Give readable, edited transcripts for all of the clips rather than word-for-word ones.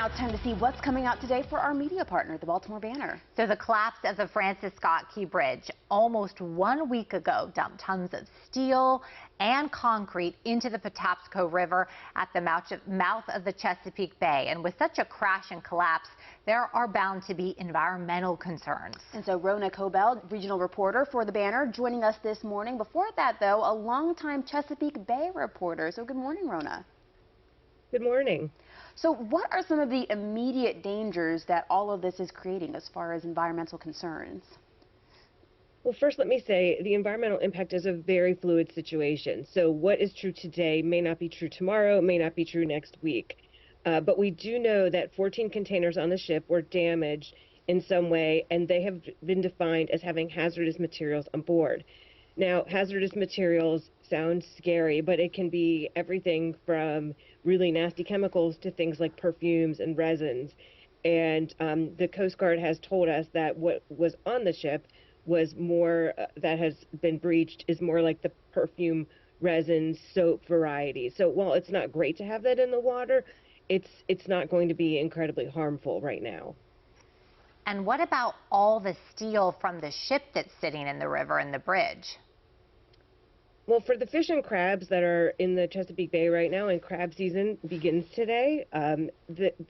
now it's time to see what's coming out today for our media partner, the Baltimore Banner. So the collapse of the Francis Scott Key Bridge almost 1 week ago dumped tons of steel and concrete into the Patapsco River at the mouth of the Chesapeake Bay. And with such a crash and collapse, there are bound to be environmental concerns. And so Rona Kobell, regional reporter for the Banner, joining us this morning. Before that, though, a longtime Chesapeake Bay reporter. So good morning, Rona. Good morning. So what are some of the immediate dangers that all of this is creating as far as environmental concerns? Well, first, let me say the environmental impact is a very fluid situation. So what is true today may not be true tomorrow, may not be true next week. But we do know that 14 containers on the ship were damaged in some way, and they have been defined as having hazardous materials on board. Now, hazardous materials sounds scary, but it can be everything from really nasty chemicals to things like perfumes and resins. And the Coast Guard has told us that what was on the ship was more that has been breached is more like the perfume, resin, soap variety. So while it's not great to have that in the water, it's not going to be incredibly harmful right now. And what about all the steel from the ship that's sitting in the river and the bridge? Well, for the fish and crabs that are in the Chesapeake Bay right now, and crab season begins today,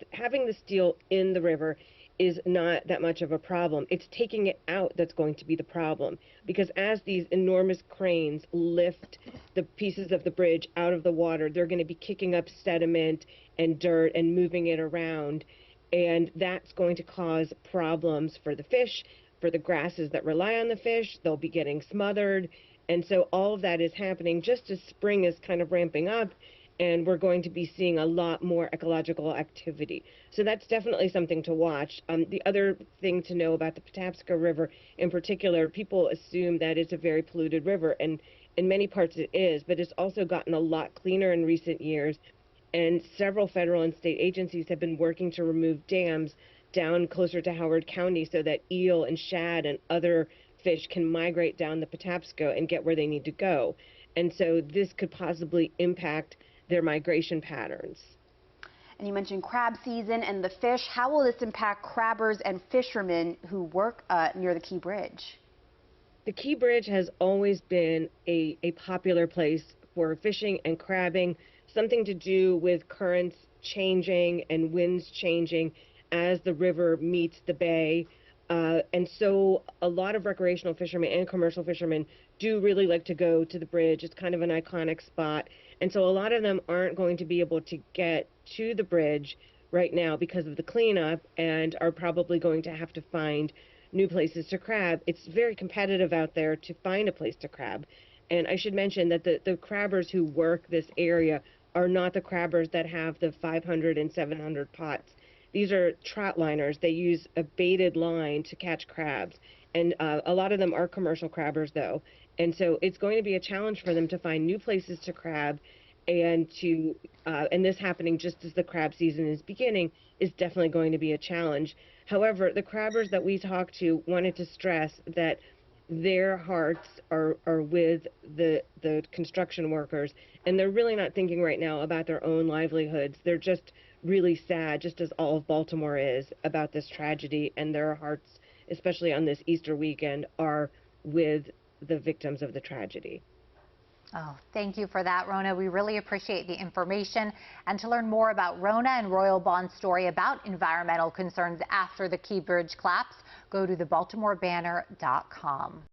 having the steel in the river is not that much of a problem. It's taking it out that's going to be the problem, because as these enormous cranes lift the pieces of the bridge out of the water, they're going to be kicking up sediment and dirt and moving it around, and that's going to cause problems for the fish, for the grasses that rely on the fish. They'll be getting smothered. And so all of that is happening just as spring is kind of ramping up, and we're going to be seeing a lot more ecological activity. So that's definitely something to watch. The other thing to know about the Patapsco River in particular, people assume that it's a very polluted river, and in many parts it is, but it's also gotten a lot cleaner in recent years. And several federal and state agencies have been working to remove dams down closer to Howard County so that eel and shad and other fish can migrate down the Patapsco and get where they need to go. And so this could possibly impact their migration patterns. And you mentioned crab season and the fish. How will this impact crabbers and fishermen who work near the Key Bridge? The Key Bridge has always been a popular place for fishing and crabbing, something to do with currents changing and winds changing as the river meets the bay. And so a lot of recreational fishermen and commercial fishermen do really like to go to the bridge. It's kind of an iconic spot. And so a lot of them aren't going to be able to get to the bridge right now because of the cleanup, and are probably going to have to find new places to crab. It's very competitive out there to find a place to crab. And I should mention that the crabbers who work this area are not the crabbers that have the 500 and 700 pots. These are trout liners. They use a baited line to catch crabs. And a lot of them are commercial crabbers, though. And so it's going to be a challenge for them to find new places to crab, and this happening just as the crab season is beginning is definitely going to be a challenge. However, the crabbers that we talked to wanted to stress that their hearts are with the construction workers, and they're really not thinking right now about their own livelihoods. They're just really sad, just as all of Baltimore is, about this tragedy, and their hearts, especially on this Easter weekend, are with the victims of the tragedy. Oh, thank you for that, Rona. We really appreciate the information. And to learn more about Rona and Royal Bond's story about environmental concerns after the Key Bridge collapse, go to thebaltimorebanner.com.